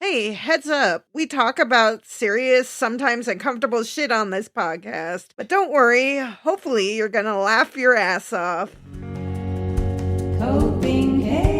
Hey, heads up. We talk about serious, sometimes uncomfortable shit on this podcast. But don't worry, hopefully you're gonna laugh your ass off. Coping chaos.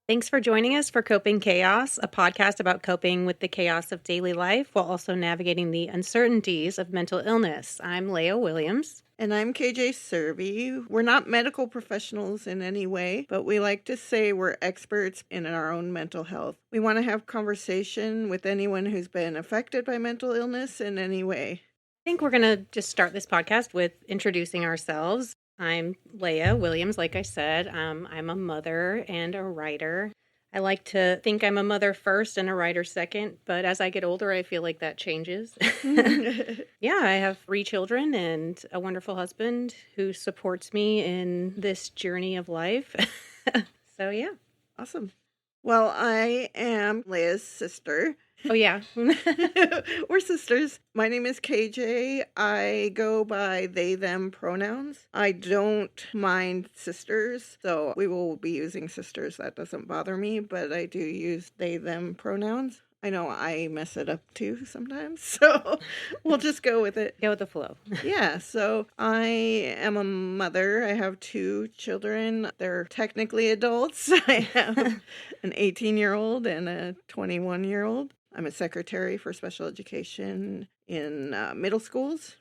Thanks for joining us for Coping Chaos, a podcast about coping with the chaos of daily life while also navigating the uncertainties of mental illness. I'm Leah Williams. And I'm KJ Serby. We're not medical professionals in any way, but we like to say we're experts in our own mental health. We want to have conversation with anyone who's been affected by mental illness in any way. I think we're going to just start this podcast with introducing ourselves. I'm Leah Williams, like I said. I'm a mother and a writer. I like to think I'm a mother first and a writer second, but as I get older, I feel like that changes. Yeah, I have 3 children and a wonderful husband who supports me in this journey of life. So, yeah. Awesome. Well, I am Leah's sister. Oh, yeah. We're sisters. My name is KJ. I go by they, them pronouns. I don't mind sisters, so we will be using sisters. That doesn't bother me, but I do use they, them pronouns. I know I mess it up too sometimes, so we'll just go with it. Go with the flow. Yeah, so I am a mother. I have 2 children. They're technically adults. I have an 18-year-old and a 21-year-old. I'm a secretary for special education in middle schools.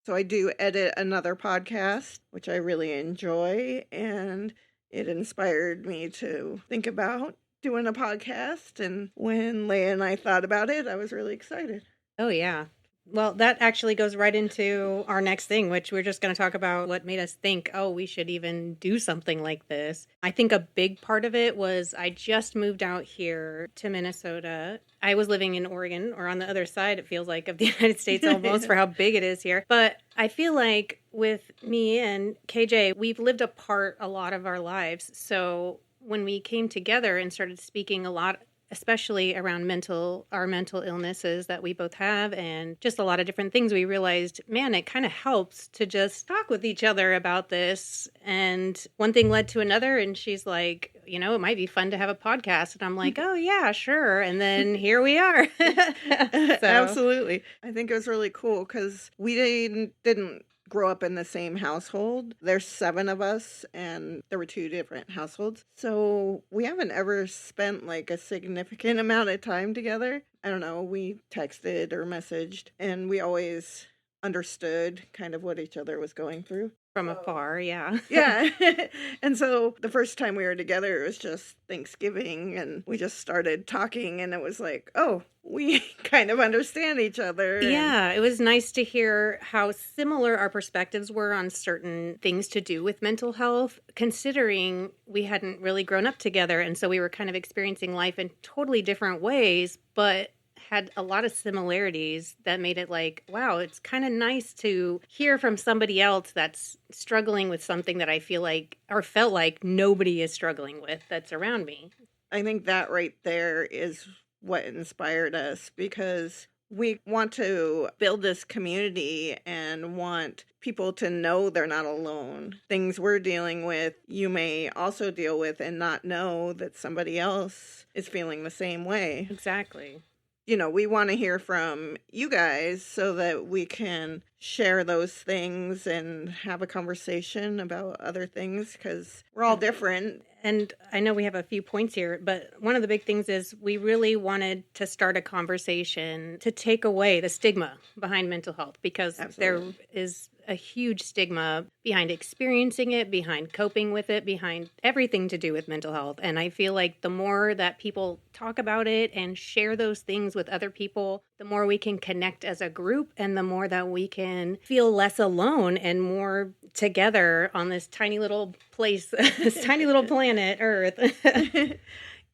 So I do edit another podcast, which I really enjoy, and it inspired me to think about doing a podcast. And when Leah and I thought about it, I was really excited. Oh, yeah. Well, that actually goes right into our next thing, which we're just going to talk about what made us think, oh, we should even do something like this. I think a big part of it was I just moved out here to Minnesota. I was living in Oregon, or on the other side, it feels like, of the United States almost for how big it is here. But I feel like with me and KJ, we've lived apart a lot of our lives. So when we came together and started speaking a lot, especially around our mental illnesses that we both have and just a lot of different things, we realized, man, it kind of helps to just talk with each other about this. And one thing led to another, and she's like, it might be fun to have a podcast. And I'm like, oh, yeah, sure. And then here we are. Absolutely. I think it was really cool because we didn't grow up in the same household. There's 7 of us, and there were 2 different households. So we haven't ever spent like a significant amount of time together. I don't know, we texted or messaged, and we always understood kind of what each other was going through. From afar, yeah. Yeah. And so the first time we were together, it was just Thanksgiving, and we just started talking, and it was like, oh, we kind of understand each other. Yeah, it was nice to hear how similar our perspectives were on certain things to do with mental health, considering we hadn't really grown up together, and so we were kind of experiencing life in totally different ways, but had a lot of similarities that made it like, wow, it's kind of nice to hear from somebody else that's struggling with something that I feel like or felt like nobody is struggling with that's around me. I think that right there is what inspired us, because we want to build this community and want people to know they're not alone. Things we're dealing with, you may also deal with and not know that somebody else is feeling the same way. Exactly. We want to hear from you guys so that we can share those things and have a conversation about other things, because we're all different. And I know we have a few points here, but one of the big things is we really wanted to start a conversation to take away the stigma behind mental health, because Absolutely. There is a huge stigma behind experiencing it, behind coping with it, behind everything to do with mental health. And I feel like the more that people talk about it and share those things with other people, the more we can connect as a group, and the more that we can feel less alone and more together on this tiny little place, this tiny little planet, Earth.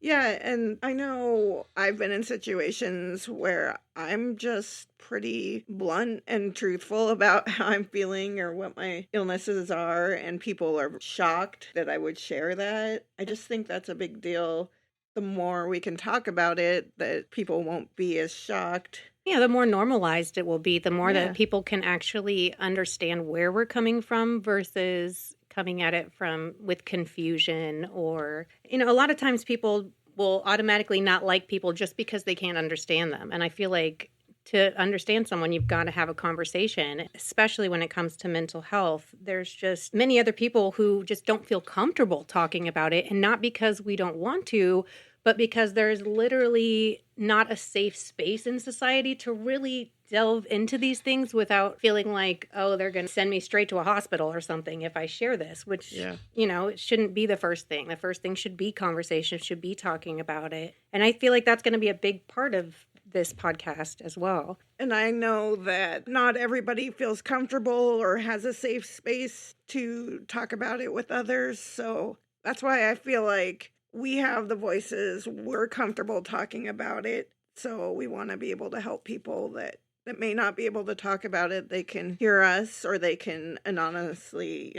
Yeah, and I know I've been in situations where I'm just pretty blunt and truthful about how I'm feeling or what my illnesses are, and people are shocked that I would share that. I just think that's a big deal. The more we can talk about it, that people won't be as shocked. Yeah, the more normalized it will be, the more that Yeah. people can actually understand where we're coming from versus coming at it from with confusion or, a lot of times people will automatically not like people just because they can't understand them. And I feel like to understand someone, you've got to have a conversation, especially when it comes to mental health. There's just many other people who just don't feel comfortable talking about it, and not because we don't want to, but because there's literally not a safe space in society to really delve into these things without feeling like, oh, they're going to send me straight to a hospital or something if I share this, which, Yeah. It shouldn't be the first thing. The first thing should be conversation, should be talking about it. And I feel like that's going to be a big part of this podcast as well. And I know that not everybody feels comfortable or has a safe space to talk about it with others. So that's why I feel like we have the voices. We're comfortable talking about it. So we want to be able to help people that may not be able to talk about it. They can hear us, or they can anonymously,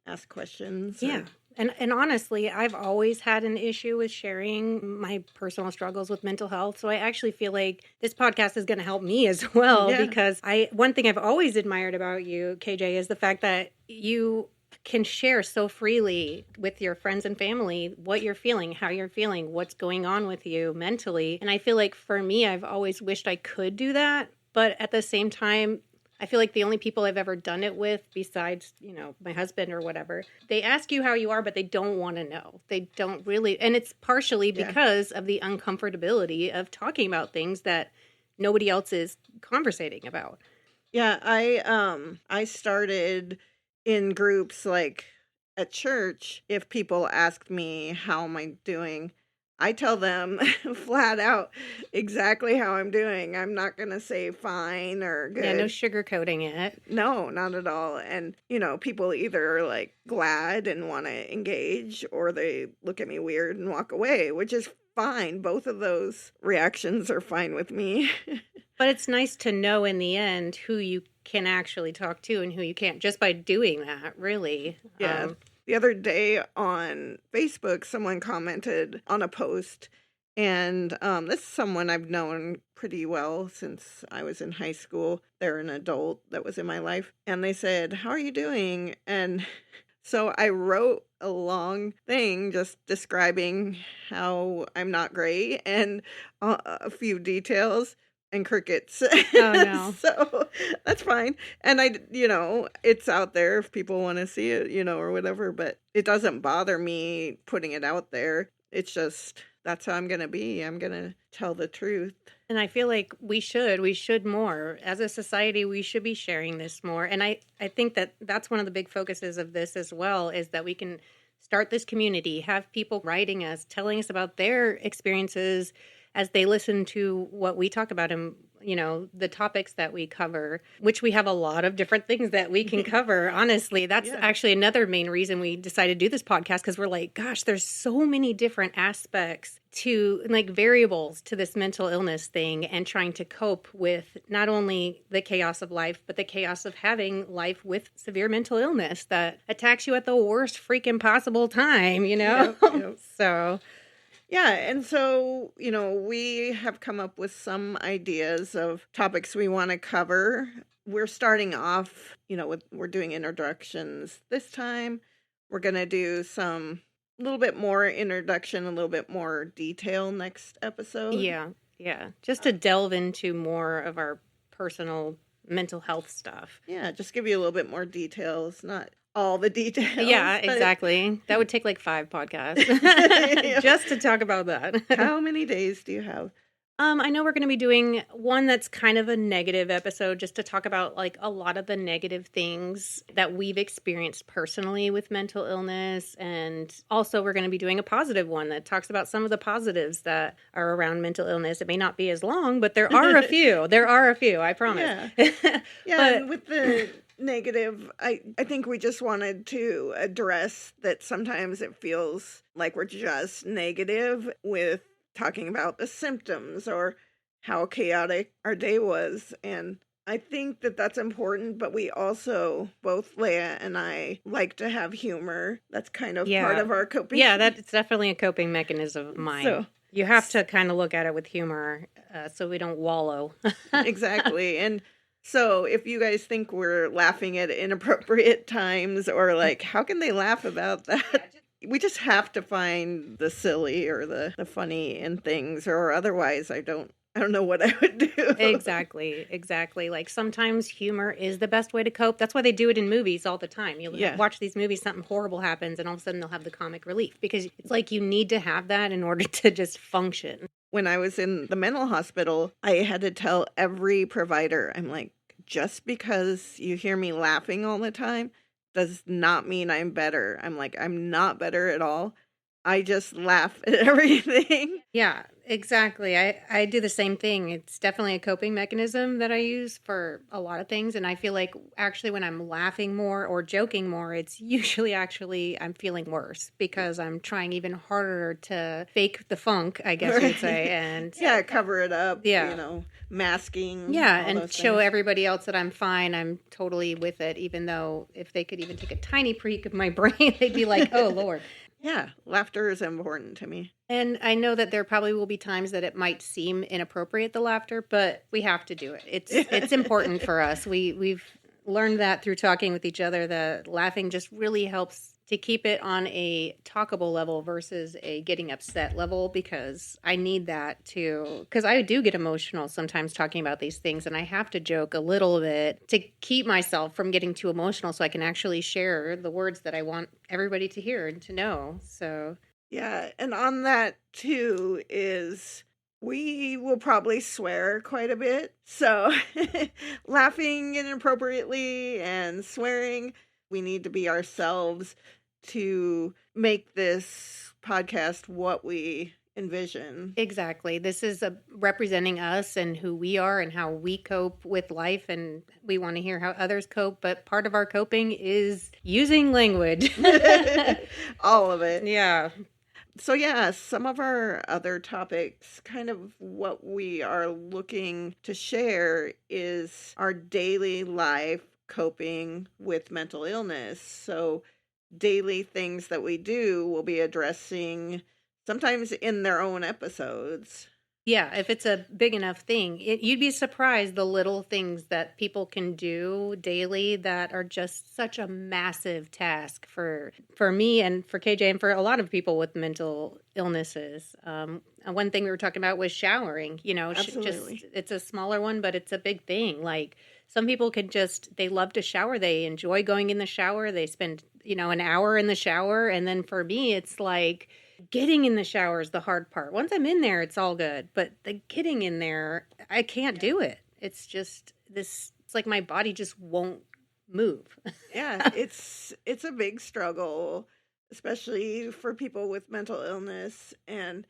ask questions. Yeah. And honestly, I've always had an issue with sharing my personal struggles with mental health. So I actually feel like this podcast is going to help me as well, Yeah. because one thing I've always admired about you, KJ, is the fact that you can share so freely with your friends and family what you're feeling, how you're feeling, what's going on with you mentally. And I feel like for me, I've always wished I could do that. But at the same time, I feel like the only people I've ever done it with, besides, my husband or whatever, they ask you how you are, but they don't want to know. They don't really. And it's partially because of the uncomfortability of talking about things that nobody else is conversating about. Yeah, I started in groups like at church. If people ask me how am I doing, I tell them flat out exactly how I'm doing. I'm not going to say fine or good. Yeah, no sugarcoating it. No, not at all. And, people either are like glad and want to engage, or they look at me weird and walk away, which is fine. Both of those reactions are fine with me. But it's nice to know in the end who you can actually talk to and who you can't, just by doing that, really. Yeah. The other day on Facebook, someone commented on a post, and this is someone I've known pretty well since I was in high school. They're an adult that was in my life, and they said, "How are you doing?" And so I wrote a long thing just describing how I'm not great and a few details. And crickets. Oh, no. So that's fine. And it's out there if people want to see it, or whatever, but it doesn't bother me putting it out there. It's just, that's how I'm going to be. I'm going to tell the truth. And I feel like we should more. As a society, we should be sharing this more. And I think that that's one of the big focuses of this as well, is that we can start this community, have people writing us, telling us about their experiences as they listen to what we talk about and, the topics that we cover, which we have a lot of different things that we can cover. Honestly, that's actually another main reason we decided to do this podcast, because we're like, gosh, there's so many different aspects to, like, variables to this mental illness thing, and trying to cope with not only the chaos of life, but the chaos of having life with severe mental illness that attacks you at the worst freaking possible time, Yep. So... Yeah, and so, we have come up with some ideas of topics we want to cover. We're starting off, we're doing introductions this time. We're going to do a little bit more introduction, a little bit more detail next episode. Yeah. Just to delve into more of our personal mental health stuff. Yeah, just give you a little bit more details, not all the details. Yeah, exactly. That would take like 5 podcasts just to talk about that. How many days do you have? I know we're going to be doing one that's kind of a negative episode, just to talk about like a lot of the negative things that we've experienced personally with mental illness. And also we're going to be doing a positive one that talks about some of the positives that are around mental illness. It may not be as long, but there are a few. I promise. Yeah, But and with the negative. I think we just wanted to address that sometimes it feels like we're just negative with talking about the symptoms or how chaotic our day was. And I think that that's important, but we also, both Leia and I, like to have humor. That's kind of part of our coping. Yeah, that's definitely a coping mechanism of mine. So, you have to kind of look at it with humor so we don't wallow. exactly. And so if you guys think we're laughing at inappropriate times or like, how can they laugh about that? We just have to find the silly or the funny in things, or otherwise I don't know what I would do. Exactly. Like sometimes humor is the best way to cope. That's why they do it in movies all the time. You'll watch these movies, something horrible happens, and all of a sudden they'll have the comic relief because it's like you need to have that in order to just function. When I was in the mental hospital, I had to tell every provider, I'm like, just because you hear me laughing all the time does not mean I'm better. I'm like, I'm not better at all. I just laugh at everything. Yeah, exactly. I do the same thing. It's definitely a coping mechanism that I use for a lot of things. And I feel like actually when I'm laughing more or joking more, it's usually actually I'm feeling worse because I'm trying even harder to fake the funk, I guess you'd say. And cover it up. Masking. Yeah, and show everybody else that I'm fine. I'm totally with it, even though if they could even take a tiny peek of my brain, they'd be like, oh, Lord. Yeah, laughter is important to me. And I know that there probably will be times that it might seem inappropriate, the laughter, but we have to do it. It's important for us. We've learned that through talking with each other, that laughing just really helps to keep it on a talkable level versus a getting upset level, because I need that too. Because I do get emotional sometimes talking about these things, and I have to joke a little bit to keep myself from getting too emotional so I can actually share the words that I want everybody to hear and to know. So, yeah, and on that too is we will probably swear quite a bit. So laughing inappropriately and swearing, we need to be ourselves to make this podcast what we envision. Exactly. This is representing us and who we are and how we cope with life, and we want to hear how others cope, but part of our coping is using language. All of it. Yeah. So some of our other topics, kind of what we are looking to share is our daily life coping with mental illness. So daily things that we do will be addressing sometimes in their own episodes. Yeah, if it's a big enough thing, you'd be surprised the little things that people can do daily that are just such a massive task for me and for KJ and for a lot of people with mental illnesses. One thing we were talking about was showering. Absolutely. It's a smaller one, but it's a big thing. Like some people they love to shower. They enjoy going in the shower. They spend, an hour in the shower. And then for me, it's like, getting in the shower is the hard part. Once I'm in there, it's all good. But the getting in there, I can't do it. It's just it's like my body just won't move. Yeah, it's a big struggle, especially for people with mental illness. And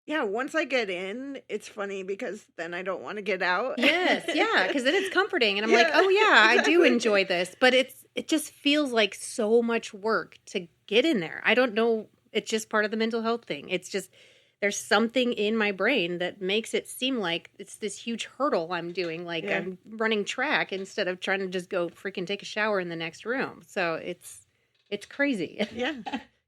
once I get in, it's funny because then I don't want to get out. Yes, yeah, because then it's comforting. And I'm like, oh yeah, exactly. I do enjoy this. But it just feels like so much work to get in there. I don't know. It's just part of the mental health thing. It's just, there's something in my brain that makes it seem like it's this huge hurdle I'm doing. Like I'm running track instead of trying to just go freaking take a shower in the next room. So it's crazy.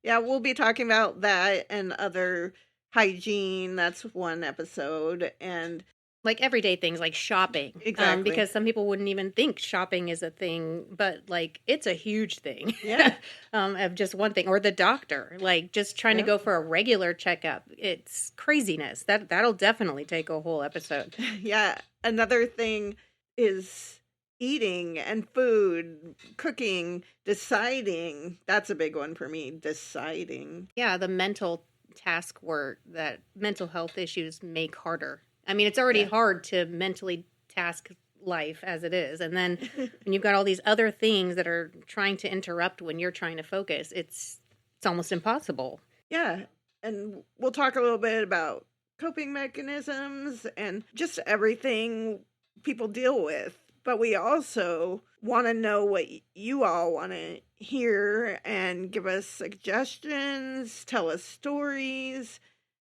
Yeah, we'll be talking about that and other hygiene. That's one episode. And like everyday things like shopping. Exactly. Because some people wouldn't even think shopping is a thing, but like it's a huge thing. Yeah. Of just one thing. Or the doctor, like just trying to go for a regular checkup. It's craziness. That'll definitely take a whole episode. Yeah. Another thing is eating and food, cooking, deciding. That's a big one for me, deciding. Yeah, the mental task work that mental health issues make harder. I mean, it's already hard to mentally task life as it is. And then when you've got all these other things that are trying to interrupt when you're trying to focus, it's almost impossible. Yeah. And we'll talk a little bit about coping mechanisms and just everything people deal with. but we also want to know what you all want to hear and give us suggestions, tell us stories,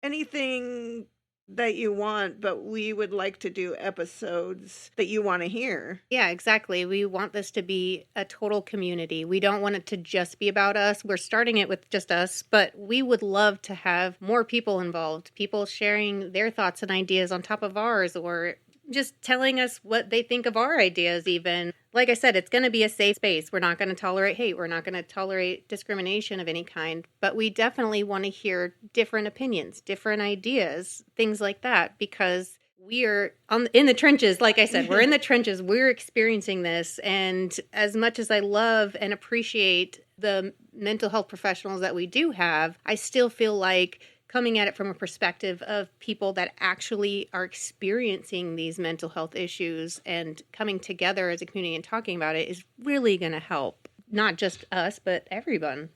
anything that you want, but we would like to do episodes that you want to hear. Yeah, exactly. We want this to be a total community. We don't want it to just be about us. We're starting it with just us, but we would love to have more people involved, people sharing their thoughts and ideas on top of ours, or just telling us what they think of our ideas even. Like I said, it's going to be a safe space. We're not going to tolerate hate. We're not going to tolerate discrimination of any kind. But we definitely want to hear different opinions, different ideas, things like that, because we are in the trenches. Like I said, we're in the trenches. We're experiencing this. And as much as I love and appreciate the mental health professionals that we do have, I still feel like coming at it from a perspective of people that actually are experiencing these mental health issues and coming together as a community and talking about it is really going to help not just us, but everyone.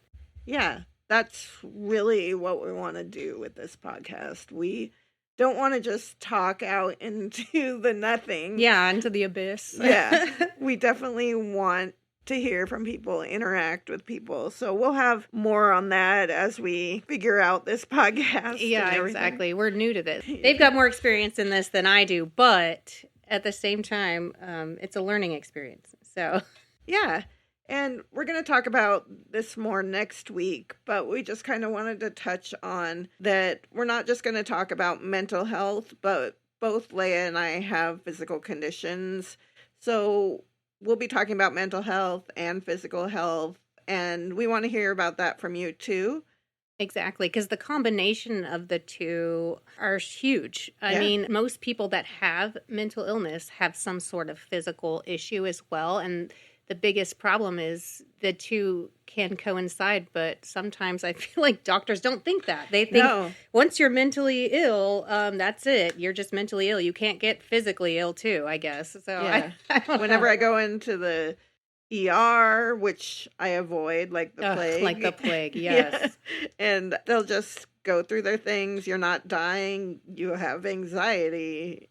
Yeah, that's really what we want to do with this podcast. We don't want to just talk out into the nothing. Yeah, into the abyss. Yeah, we definitely want to hear from people, interact with people. So we'll have more on that as we figure out this podcast. Yeah, exactly. We're new to this. They've got more experience in this than I do, but at the same time, it's a learning experience. So, yeah. And we're going to talk about this more next week, but we just kind of wanted to touch on that we're not just going to talk about mental health, but both Leia and I have physical conditions. So we'll be talking about mental health and physical health, and we want to hear about that from you too. Exactly, because the combination of the two are huge. I mean, most people that have mental illness have some sort of physical issue as well, and the biggest problem is the two can coincide, but sometimes I feel like doctors don't think that. They think once you're mentally ill, that's it. You're just mentally ill. You can't get physically ill too, I guess. So whenever I go into the ER, which I avoid like the plague. Like the plague, yes. Yeah. And they'll just go through their things. You're not dying. You have anxiety.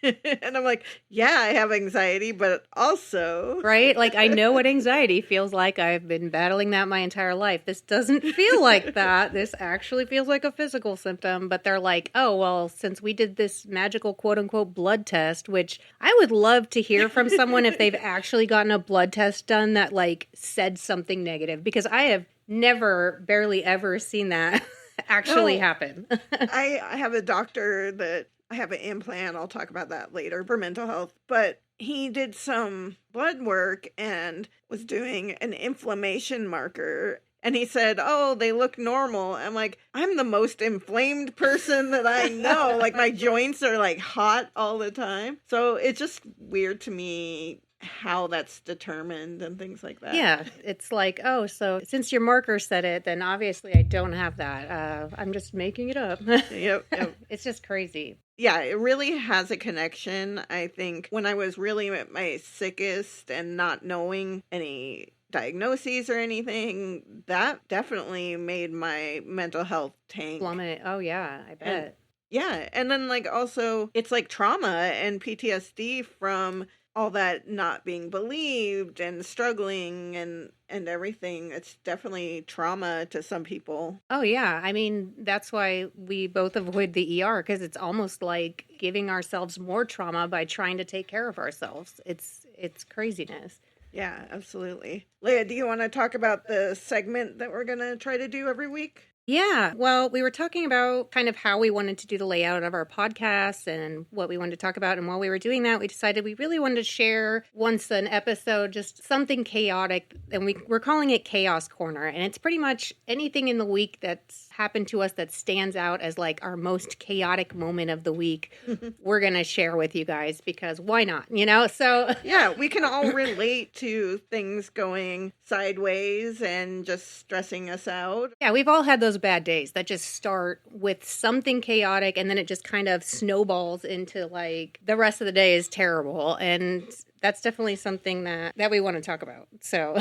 And I'm like, yeah, I have anxiety, but also. Right? Like, I know what anxiety feels like. I've been battling that my entire life. This doesn't feel like that. This actually feels like a physical symptom. But they're like, oh, well, since we did this magical quote unquote blood test, which I would love to hear from someone if they've actually gotten a blood test done that like said something negative, because I have barely ever seen that actually happen. I have a doctor that I have an implant. I'll talk about that later for mental health. But he did some blood work and was doing an inflammation marker. And he said, oh, they look normal. I'm like, I'm the most inflamed person that I know. Like my joints are like hot all the time. So it's just weird to me how that's determined and things like that. Yeah, it's like, oh, so since your marker said it, then obviously I don't have that. I'm just making it up. Yep. It's just crazy. Yeah, it really has a connection. I think when I was really at my sickest and not knowing any diagnoses or anything, that definitely made my mental health tank. Plummet. Oh, yeah, I bet. And then like also it's like trauma and PTSD from all that not being believed and struggling and everything. It's definitely trauma to some people. Oh, yeah. I mean, that's why we both avoid the ER, because it's almost like giving ourselves more trauma by trying to take care of ourselves. It's craziness. Yeah, absolutely. Leia, do you want to talk about the segment that we're going to try to do every week? Yeah, well, we were talking about kind of how we wanted to do the layout of our podcast and what we wanted to talk about. And while we were doing that, we decided we really wanted to share once an episode, just something chaotic. And we're calling it Chaos Corner. And it's pretty much anything in the week that's happened to us that stands out as like our most chaotic moment of the week. We're going to share with you guys because why not? You know, so. Yeah, we can all relate to things going sideways and just stressing us out. Yeah, we've all had those bad days that just start with something chaotic and then it just kind of snowballs into like the rest of the day is terrible. And that's definitely something that we want to talk about. So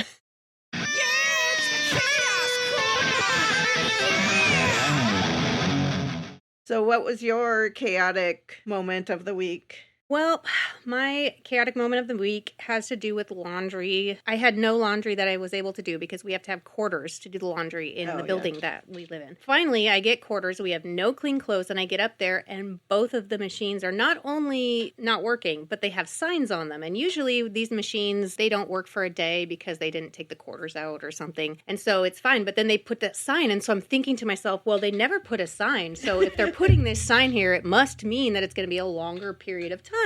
So what was your chaotic moment of the week? Well, my chaotic moment of the week has to do with laundry. I had no laundry that I was able to do because we have to have quarters to do the laundry in the building that we live in. Finally, I get quarters. We have no clean clothes, and I get up there, and both of the machines are not only not working, but they have signs on them. And usually these machines, they don't work for a day because they didn't take the quarters out or something. And so it's fine. But then they put that sign. And so I'm thinking to myself, well, they never put a sign. So if they're putting this sign here, it must mean that it's going to be a longer period of time.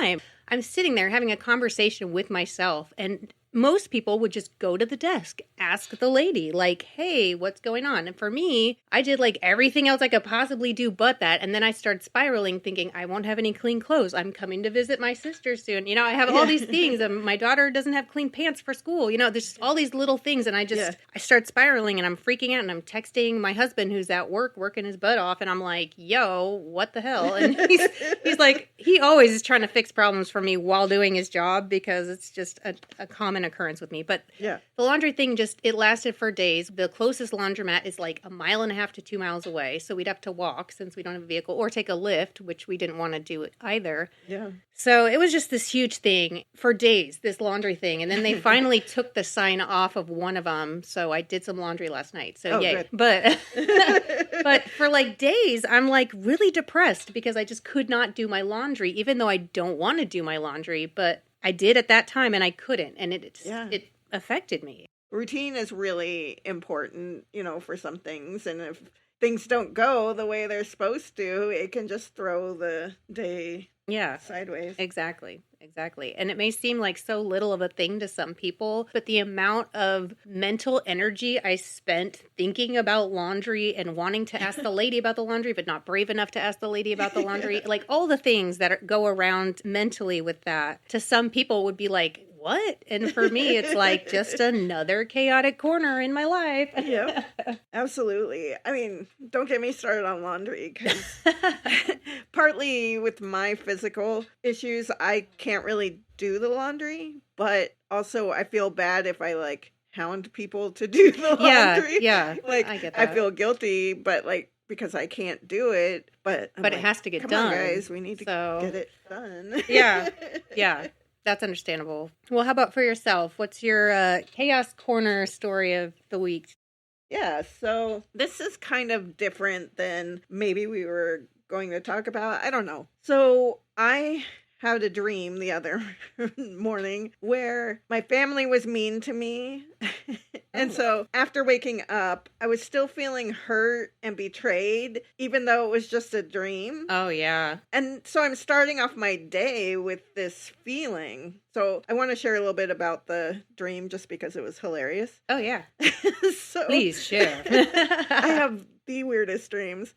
I'm sitting there having a conversation with myself, and most people would just go to the desk, ask the lady, like, hey, what's going on? And for me, I did like everything else I could possibly do but that. And then I started spiraling thinking, I won't have any clean clothes. I'm coming to visit my sister soon. You know, I have all these things, and my daughter doesn't have clean pants for school. You know, there's just all these little things. And I start spiraling, and I'm freaking out, and I'm texting my husband who's at work working his butt off. And I'm like, yo, what the hell? And he's like, he always is trying to fix problems for me while doing his job because it's just a common occurrence with me. But the laundry thing it lasted for days. The closest laundromat is like 1.5 miles to 2 miles away. So we'd have to walk since we don't have a vehicle, or take a lift, which we didn't want to do either. Yeah. So it was just this huge thing for days, this laundry thing. And then they finally took the sign off of one of them. So I did some laundry last night. So yay. Good. But for like days, I'm like really depressed because I just could not do my laundry, even though I don't want to do my laundry. But I did at that time, and I couldn't, and it affected me. Routine is really important, you know, for some things, and if things don't go the way they're supposed to, it can just throw the day sideways. Exactly. And it may seem like so little of a thing to some people, but the amount of mental energy I spent thinking about laundry and wanting to ask the lady about the laundry, but not brave enough to ask the lady about the laundry, like all the things that go around mentally with that, to some people would be like, what? And for me, it's like just another chaotic corner in my life. Yep, absolutely. I mean, don't get me started on laundry, because partly with my physical issues, I can't really do the laundry, but also I feel bad if I like hound people to do the laundry. Yeah, like I get that. I feel guilty, but like because I can't do it, but it has to get done. Come on, guys, we need to get it done. Yeah. That's understandable. Well, how about for yourself? What's your chaos corner story of the week? Yeah, so this is kind of different than maybe we were going to talk about. I don't know. So I had a dream the other morning where my family was mean to me. And so after waking up, I was still feeling hurt and betrayed, even though it was just a dream. Oh, yeah. And so I'm starting off my day with this feeling. So I want to share a little bit about the dream just because it was hilarious. Oh, yeah. So please share. I have the weirdest dreams.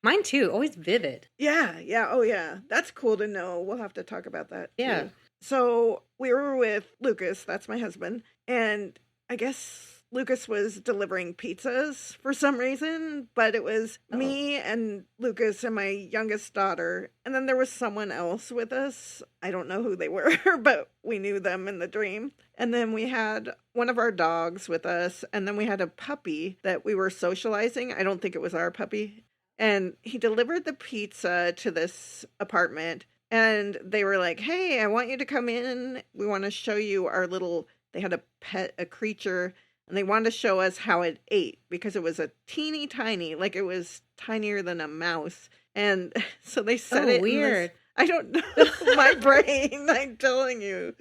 Mine too, always vivid. Yeah. Oh, yeah. That's cool to know. We'll have to talk about that. Yeah. Too. So we were with Lucas, that's my husband, and I guess Lucas was delivering pizzas for some reason, but it was me and Lucas and my youngest daughter, and then there was someone else with us. I don't know who they were, but we knew them in the dream. And then we had one of our dogs with us, and then we had a puppy that we were socializing. I don't think it was our puppy. And he delivered the pizza to this apartment, and they were like, hey, I want you to come in. We want to show you our little, they had a creature, and they wanted to show us how it ate because it was a teeny tiny, like it was tinier than a mouse. And so they said it weird. I don't know, my brain, I'm telling you.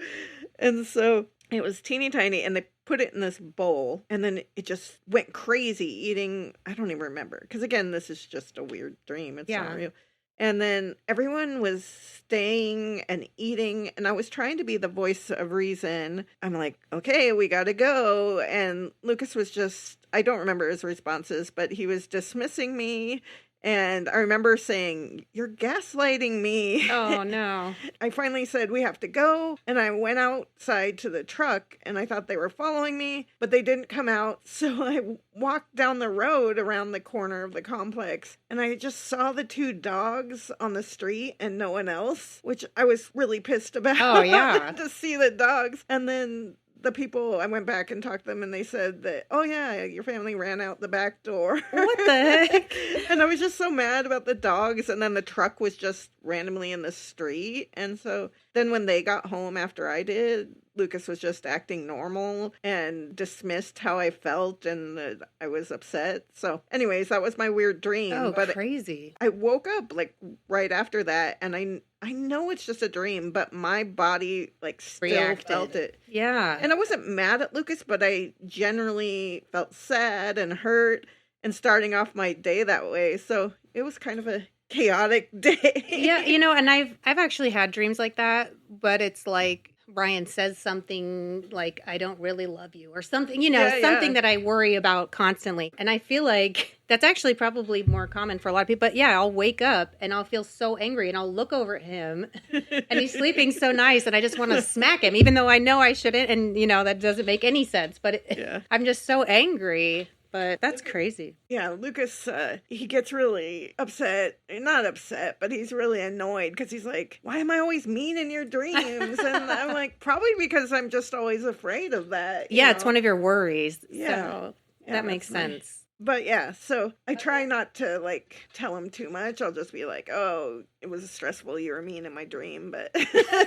And so it was teeny tiny, and they put it in this bowl, and then it just went crazy eating. I don't even remember, because again, this is just a weird dream. It's not real. And then everyone was staying and eating, and I was trying to be the voice of reason. I'm like, okay, we gotta go. And Lucas was just, I don't remember his responses, but he was dismissing me. And I remember saying, you're gaslighting me. Oh, no. I finally said, we have to go. And I went outside to the truck, and I thought they were following me, but they didn't come out. So I walked down the road around the corner of the complex, and I just saw the two dogs on the street and no one else, which I was really pissed about. Oh, yeah. To see the dogs. And then the people, I went back and talked to them, and they said that, oh yeah, your family ran out the back door. What the heck? And I was just so mad about the dogs, and then the truck was just randomly in the street. And so then when they got home after I did, Lucas was just acting normal and dismissed how I felt, and I was upset. So anyways, that was my weird dream. Oh, but crazy. I woke up like right after that, and I know it's just a dream, but my body like still Reacted. felt it. Yeah. And I wasn't mad at Lucas, but I generally felt sad and hurt and starting off my day that way. So it was kind of a chaotic day. Yeah, and I've actually had dreams like that, but it's like Brian says something like, I don't really love you, or something, something that I worry about constantly. And I feel like that's actually probably more common for a lot of people. But yeah, I'll wake up and I'll feel so angry, and I'll look over at him and he's sleeping so nice, and I just want to smack him, even though I know I shouldn't. And, that doesn't make any sense, but I'm just so angry. But that's crazy. Yeah, Lucas, he gets really upset. Not upset, but he's really annoyed because he's like, why am I always mean in your dreams? And I'm like, probably because I'm just always afraid of that. Yeah, it's one of your worries. Yeah. So that makes sense. But yeah, so I try not to like tell him too much. I'll just be like, oh, it was stressful. You were mean in my dream. But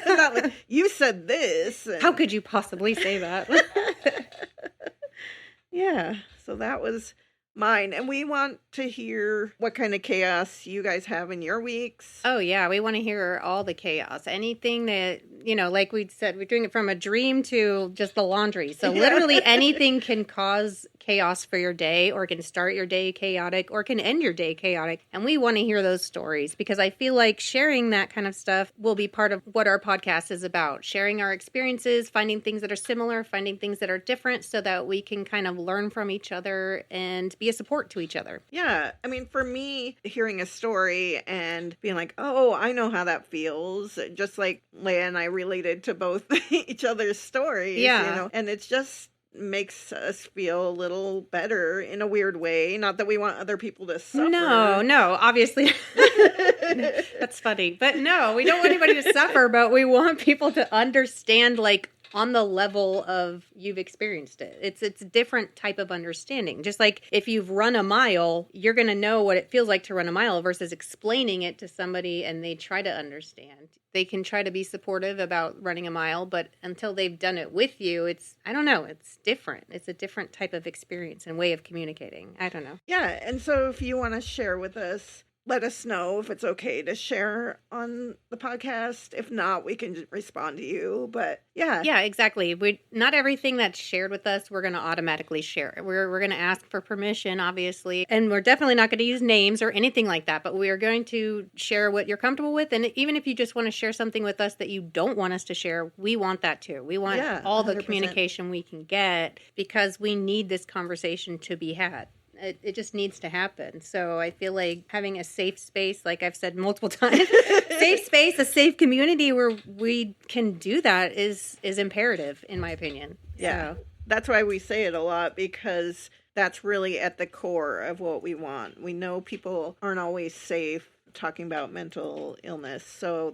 not like, you said this. And... How could you possibly say that? Yeah, so that was mine. And we want to hear what kind of chaos you guys have in your weeks. Oh, yeah. We want to hear all the chaos. Anything that, like we said, we're doing it from a dream to just the laundry. So literally anything can cause chaos for your day, or can start your day chaotic, or can end your day chaotic. And we want to hear those stories, because I feel like sharing that kind of stuff will be part of what our podcast is about. Sharing our experiences, finding things that are similar, finding things that are different, so that we can kind of learn from each other and be a support to each other. Yeah. I mean, for me, hearing a story and being like, oh, I know how that feels. Just like Leia and I related to both each other's stories. Yeah. And it's just makes us feel a little better in a weird way. Not that we want other people to suffer. No, obviously. That's funny. But no, we don't want anybody to suffer, but we want people to understand, like, on the level of you've experienced it. It's a different type of understanding. Just like if you've run a mile, you're going to know what it feels like to run a mile, versus explaining it to somebody and they try to understand. They can try to be supportive about running a mile, but until they've done it with you, it's different. It's a different type of experience and way of communicating. I don't know. Yeah. And so if you want to share with us, let us know if it's okay to share on the podcast. If not, we can respond to you. But yeah. Yeah, exactly. Not everything that's shared with us, we're going to automatically share it. We're going to ask for permission, obviously. And we're definitely not going to use names or anything like that. But we are going to share what you're comfortable with. And even if you just want to share something with us that you don't want us to share, we want that too. We want all the 100%. Communication we can get, because we need this conversation to be had. It just needs to happen. So I feel like having a safe space, like I've said multiple times, safe space, a safe community where we can do that is imperative, in my opinion. Yeah. So. That's why we say it a lot, because that's really at the core of what we want. We know people aren't always safe talking about mental illness, so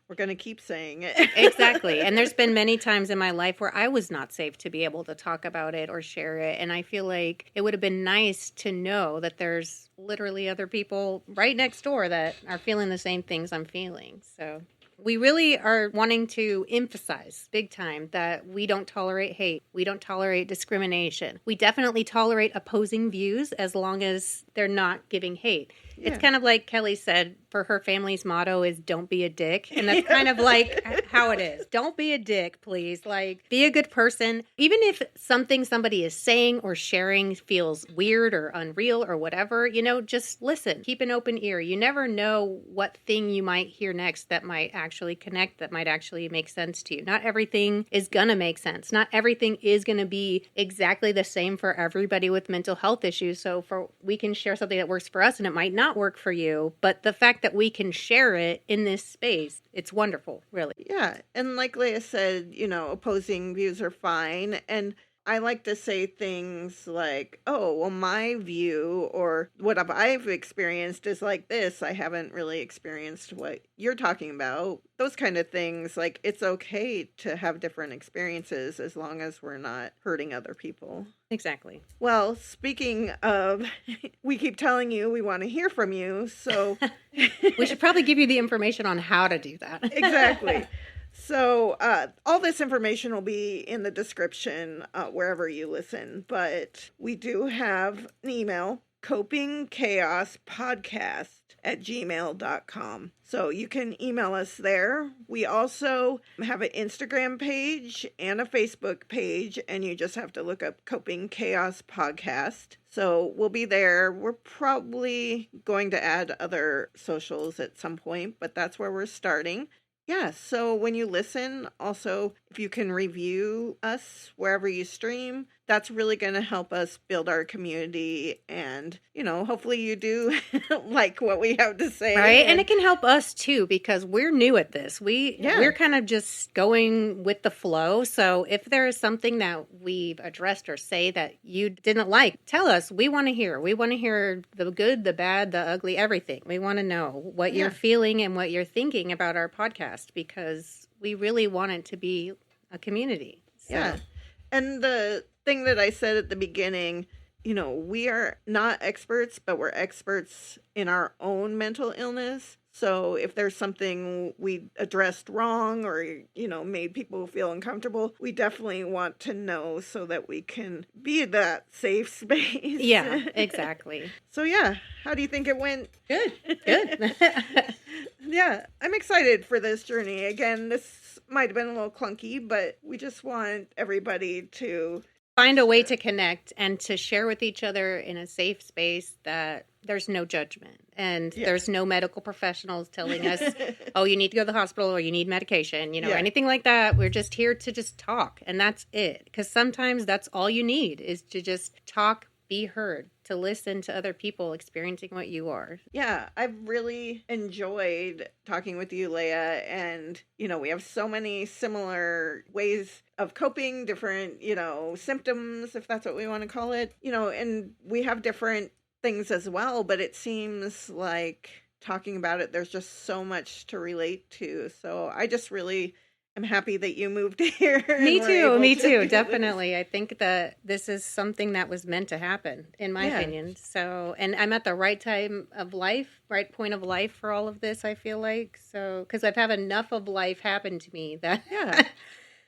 we're going to keep saying it. Exactly. And there's been many times in my life where I was not safe to be able to talk about it or share it, and I feel like it would have been nice to know that there's literally other people right next door that are feeling the same things I'm feeling. So we really are wanting to emphasize big time that we don't tolerate hate. We don't tolerate discrimination. We definitely tolerate opposing views as long as they're not giving hate. Yeah. It's kind of like Kelly said, for her family's motto is don't be a dick. And that's kind of like how it is. Don't be a dick, please. Like, be a good person. Even if something somebody is saying or sharing feels weird or unreal or whatever, just listen. Keep an open ear. You never know what thing you might hear next that might actually connect, that might actually make sense to you. Not everything is going to make sense. Not everything is going to be exactly the same for everybody with mental health issues. So we can share something that works for us and it might not work for you. But the fact that we can share it in this space, it's wonderful, really. Yeah. And like Leia said, opposing views are fine. And I like to say things like, oh, well, my view or what I've experienced is like this. I haven't really experienced what you're talking about. Those kind of things. Like, it's okay to have different experiences as long as we're not hurting other people. Exactly. Well, speaking of, we keep telling you we want to hear from you, so we should probably give you the information on how to do that. Exactly. So all this information will be in the description wherever you listen, but we do have an email, copingchaospodcast@gmail.com. So you can email us there. We also have an Instagram page and a Facebook page, and you just have to look up Coping Chaos Podcast. So we'll be there. We're probably going to add other socials at some point, but that's where we're starting. Yeah, so when you listen, also, if you can review us wherever you stream, that's really going to help us build our community. And, hopefully you do like what we have to say. Right. And it can help us too, because we're new at this. We're kind of just going with the flow. So if there is something that we've addressed or say that you didn't like, tell us. We want to hear. We want to hear the good, the bad, the ugly, everything. We want to know what you're feeling and what you're thinking about our podcast, because we really want it to be a community. So. Yeah. And the thing that I said at the beginning, we are not experts, but we're experts in our own mental illness. So if there's something we addressed wrong or, made people feel uncomfortable, we definitely want to know so that we can be that safe space. Yeah, exactly. So yeah, how do you think it went? Good. Yeah, I'm excited for this journey. Again, this might have been a little clunky, but we just want everybody to find a way to connect and to share with each other in a safe space that there's no judgment and there's no medical professionals telling us, oh, you need to go to the hospital or you need medication, anything like that. We're just here to just talk, and that's it. Because sometimes that's all you need is to just talk, be heard, to listen to other people experiencing what you are. Yeah, I've really enjoyed talking with you, Leah. And, we have so many similar ways of coping, different, symptoms, if that's what we want to call it, and we have different things as well. But it seems like talking about it, there's just so much to relate to. So I just really I'm happy that you moved here. Me too, definitely. I think that this is something that was meant to happen, in my opinion. So, and I'm at the right time of life, right point of life for all of this, I feel like. So, because I've had enough of life happen to me that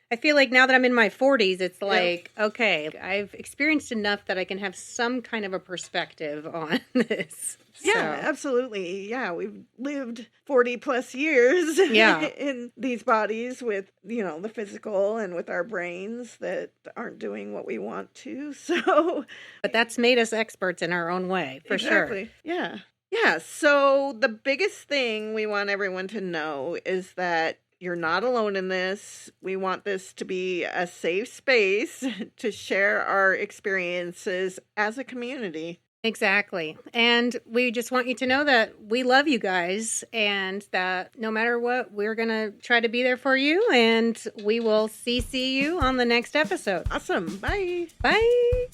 I feel like now that I'm in my 40s, it's like, okay, I've experienced enough that I can have some kind of a perspective on this. Yeah, absolutely. Yeah, we've lived 40 plus years in these bodies with, the physical and with our brains that aren't doing what we want to. So, but that's made us experts in our own way, for sure. Yeah. Yeah. So the biggest thing we want everyone to know is that you're not alone in this. We want this to be a safe space to share our experiences as a community. Exactly. And we just want you to know that we love you guys and that no matter what, we're going to try to be there for you, and we will CC you on the next episode. Awesome. Bye. Bye.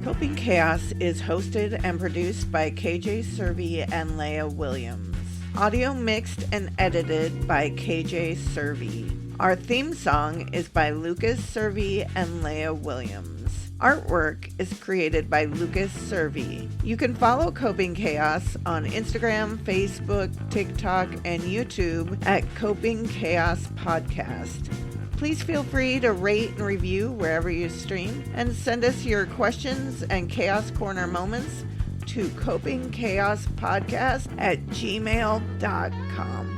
Coping Chaos is hosted and produced by KJ Servey and Leah Williams. Audio mixed and edited by KJ Servey. Our theme song is by Lucas Servey and Leah Williams. Artwork is created by Lucas Servey. You can follow Coping Chaos on Instagram, Facebook, TikTok, and YouTube at Coping Chaos Podcast. Please feel free to rate and review wherever you stream, and send us your questions and Chaos Corner moments to copingchaospodcast@gmail.com.